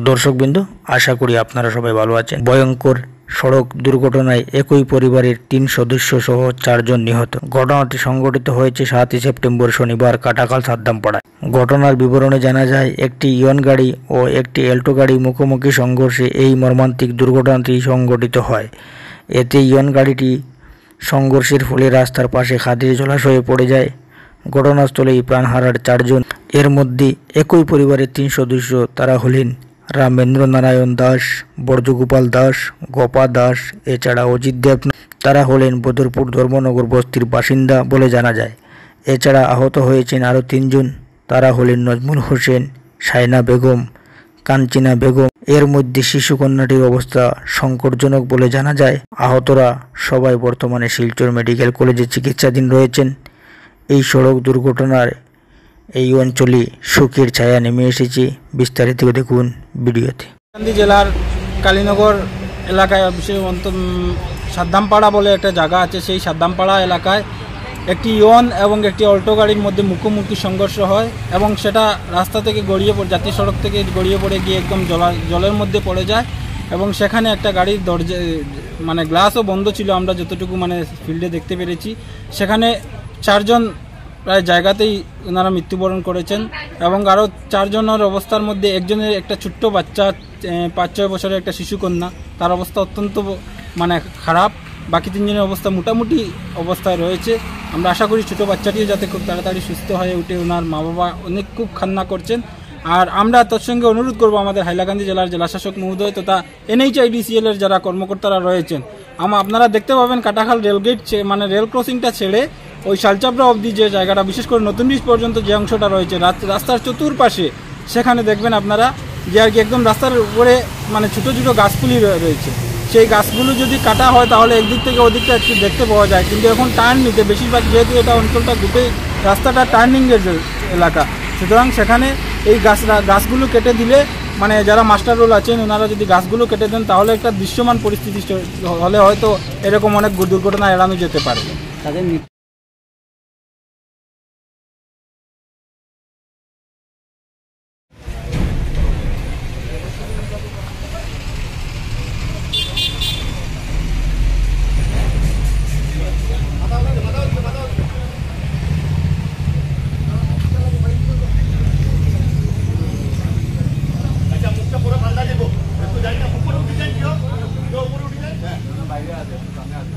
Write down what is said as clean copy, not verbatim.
দর্শকবৃন্দ, আশা করি আপনারা সবাই ভালো আছেন। ভয়ঙ্কর সড়ক দুর্ঘটনায় একই পরিবারের 3 সদস্য সহ 4 জন নিহত। ঘটনাটি সংঘটিত হয়েছে 7 সেপ্টেম্বর শনিবার কাটাখাল সাদ্দামপাড়ায়। ঘটনার বিবরণে জানা যায়, একটি ইয়ন গাড়ি ও একটি এল্টো গাড়ি মুখোমুখি সংঘর্ষে এই মর্মান্তিক দুর্ঘটনাটি সংঘটিত হয়। এতে ইয়ন গাড়িটি সংঘর্ষের ফলে রাস্তার পাশে খাদের জলাশয়ে পড়ে যায়। ঘটনাস্থলেই প্রাণ হারার 4 জন। এর মধ্যে একই পরিবারের 3 সদস্য, তারা হলেন রামেন্দ্র নারায়ণ দাস, বর্জগোপাল দাস, গোপা দাস, এছাড়া অজিত দেব। তারা হলেন বদরপুর ধর্মনগর বস্তির বাসিন্দা বলে জানা যায়। এছাড়া আহত হয়েছেন আরও 3 জন, তারা হলেন নজমুল হোসেন, সাইনা বেগম, কাঞ্চিনা বেগম। এর মধ্যে শিশুকন্যাটির অবস্থা সংকটজনক বলে জানা যায়। আহতরা সবাই বর্তমানে শিলচর মেডিকেল কলেজে চিকিৎসাধীন রয়েছেন। এই সড়ক দুর্ঘটনার এই অঞ্চলে শোকের ছায়া নেমে এসেছে। বিস্তারিত দেখুন ভিডিওতে। হাইলাকান্দি জেলার কালীনগর এলাকায় সাদ্দামপাড়া বলে একটা জায়গা আছে। সেই সাদ্দামপাড়া এলাকায় একটি ইয়ন এবং একটি অল্টো গাড়ির মধ্যে মুখোমুখি সংঘর্ষ হয় এবং সেটা রাস্তা থেকে গড়িয়ে পড়ে, জাতীয় সড়ক থেকে গড়িয়ে পড়ে গিয়ে একদম জলের মধ্যে পড়ে যায় এবং সেখানে একটা গাড়ির দরজা গ্লাসও বন্ধ ছিল। আমরা যতটুকু ফিল্ডে দেখতে পেরেছি, সেখানে 4 জন প্রায় জায়গাতেই ওনারা মৃত্যুবরণ করেছেন এবং আরও 4 জনের অবস্থার মধ্যে একজনের একটা ছোট্ট বাচ্চা, 5-6 বছরের একটা শিশুকন্যা, তার অবস্থা অত্যন্ত খারাপ। বাকি 3 জনের অবস্থা মোটামুটি অবস্থায় রয়েছে। আমরা আশা করি ছোটো বাচ্চাটিও যাতে খুব তাড়াতাড়ি সুস্থ হয়ে উঠে। ওনার মা বাবা খুব কান্না করছেন। আর আমরা তোর সঙ্গে অনুরোধ করব আমাদের হাইলাকান্দি জেলার জেলাশাসক মহোদয় তথা NHIDCL এর যারা কর্মকর্তারা রয়েছেন, আপনারা দেখতে পাবেন কাটাখাল রেলগেট রেল ক্রসিংটা ছেড়ে ওই শালচাপড়া অবধি যে জায়গাটা, বিশেষ করে নতুন ব্রিজ পর্যন্ত যে অংশটা রয়েছে রাস্তার চতুর্পাশে, সেখানে দেখবেন আপনারা যে আর কি একদম রাস্তার উপরে ছোটো ছোটো গাছগুলি রয়েছে। সেই গাছগুলো যদি কাটা হয় তাহলে একদিক থেকে ওদিকটা একটু দেখতে পাওয়া যায়, কিন্তু এখন টার্ন নিতে বেশিরভাগ, যেহেতু এটা অঞ্চলটা গোটাই রাস্তাটা টার্নিংয়ের এলাকা, সুতরাং সেখানে এই গাছগুলো কেটে দিলে যারা মাস্টার রোল আছেন ওনারা যদি গাছগুলো কেটে দেন তাহলে একটা দৃশ্যমান পরিস্থিতি হলে হয়তো এরকম অনেক দুর্ঘটনা এড়ানো যেতে পারে। তাদের বাইরে আছে, সামনে আছে।